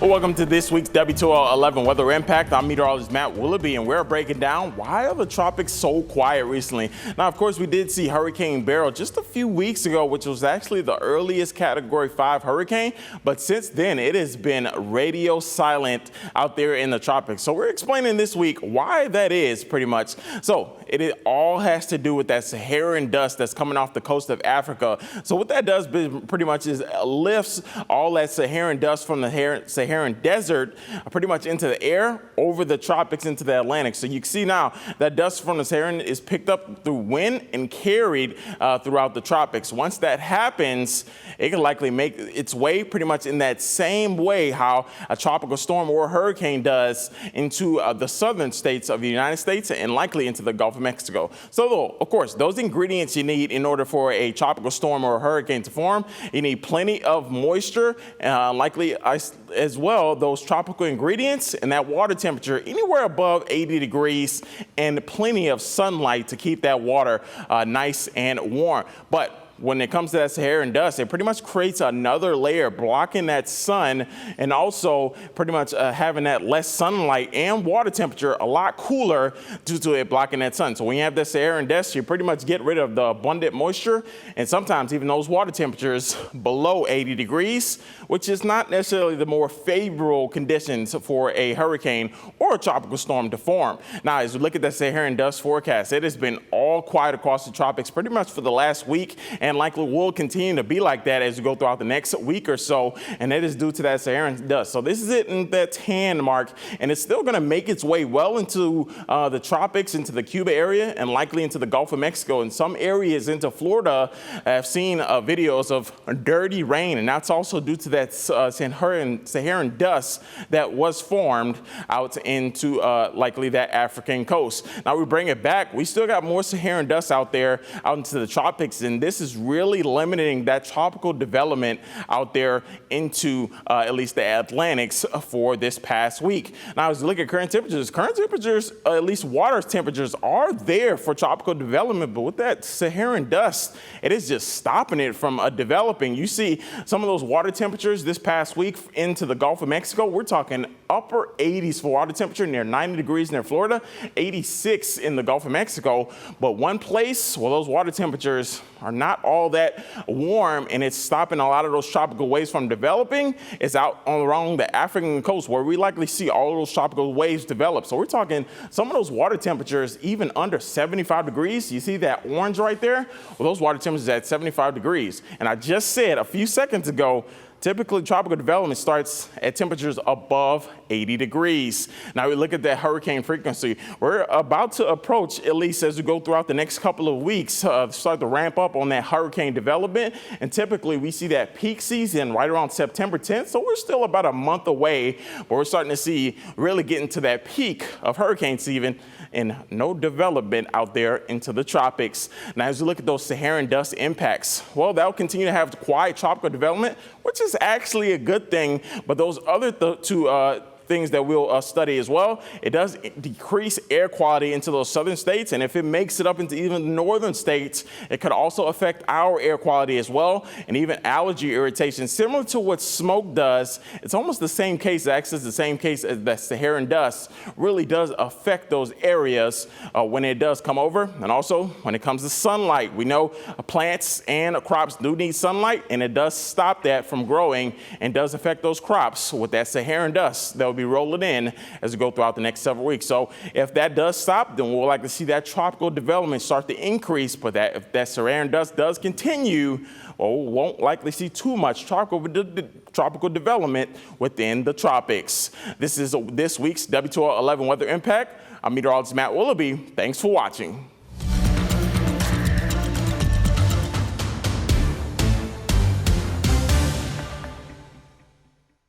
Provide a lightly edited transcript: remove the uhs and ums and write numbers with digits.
Well, welcome to this week's WTOL 11 Weather Impact. I'm meteorologist Matt Willoughby, and we're breaking down why are the tropics so quiet recently. Now, of course, we did see Hurricane Beryl just a few weeks ago, which was actually the earliest Category 5 hurricane. But since then, it has been radio silent out there in the tropics. So we're explaining this week why that is pretty much. So it all has to do with that Saharan dust that's coming off the coast of Africa. So what that does pretty much is lifts all that Saharan dust from the Saharan desert pretty much into the air over the tropics into the Atlantic. So you can see now that dust from the Saharan is picked up through wind and carried throughout the tropics. Once that happens, it can likely make its way pretty much in that same way how a tropical storm or hurricane does into the southern states of the United States and likely into the Gulf of Mexico. So of course, those ingredients you need in order for a tropical storm or a hurricane to form, you need plenty of moisture, likely as well, those tropical ingredients and that water temperature anywhere above 80 degrees and plenty of sunlight to keep that water nice and warm. But when it comes to that Saharan dust, it pretty much creates another layer blocking that sun and also pretty much having that less sunlight and water temperature a lot cooler due to it blocking that sun. So when you have that Saharan dust, you pretty much get rid of the abundant moisture and sometimes even those water temperatures below 80 degrees, which is not necessarily the more favorable conditions for a hurricane or a tropical storm to form. Now, as we look at the Saharan dust forecast, it has been all quiet across the tropics pretty much for the last week, and likely will continue to be like that as we go throughout the next week or so, and that is due to that Saharan dust. So this is it in that tan mark, and it's still going to make its way well into the tropics, into the Cuba area, and likely into the Gulf of Mexico. And some areas into Florida have seen videos of dirty rain, and that's also due to that Saharan dust that was formed out into likely that African coast. Now we bring it back. We still got more Saharan dust out there out into the tropics, and this is really limiting that tropical development out there into at least the Atlantics for this past week. Now, as you look at current temperatures, at least water temperatures are there for tropical development, but with that Saharan dust, it is just stopping it from developing. You see some of those water temperatures this past week into the Gulf of Mexico. We're talking upper 80s for water temperature, near 90 degrees near Florida, 86 in the Gulf of Mexico. But one place where those water temperatures are not all that warm and it's stopping a lot of those tropical waves from developing is out along the African coast, where we likely see all of those tropical waves develop. So we're talking some of those water temperatures even under 75 degrees. You see that orange right there? Well, those water temperatures at 75 degrees. And I just said a few seconds ago, typically, tropical development starts at temperatures above 80 degrees. Now we look at that hurricane frequency. We're about to approach, at least as we go throughout the next couple of weeks, start to ramp up on that hurricane development. And typically we see that peak season right around September 10th. So we're still about a month away, but we're starting to see really getting to that peak of hurricane season and no development out there into the tropics. Now, as we look at those Saharan dust impacts, well, that'll continue to have quiet tropical development, which is actually a good thing. But those other two things that we'll study as well, it does decrease air quality into those southern states, and if it makes it up into even the northern states, it could also affect our air quality as well, and even allergy irritation, similar to what smoke does. It's almost the same case, actually the same case as the Saharan dust really does affect those areas when it does come over. And also when it comes to sunlight, we know plants and crops do need sunlight, and it does stop that from growing and does affect those crops with that Saharan dust that will be rolling in as we go throughout the next several weeks. So if that does stop, then we'll likely see that tropical development start to increase. But if that Saharan dust does continue, well, we won't likely see too much tropical development within the tropics. This is this week's WTOL 11 Weather Impact. I'm meteorologist Matt Willoughby. Thanks for watching.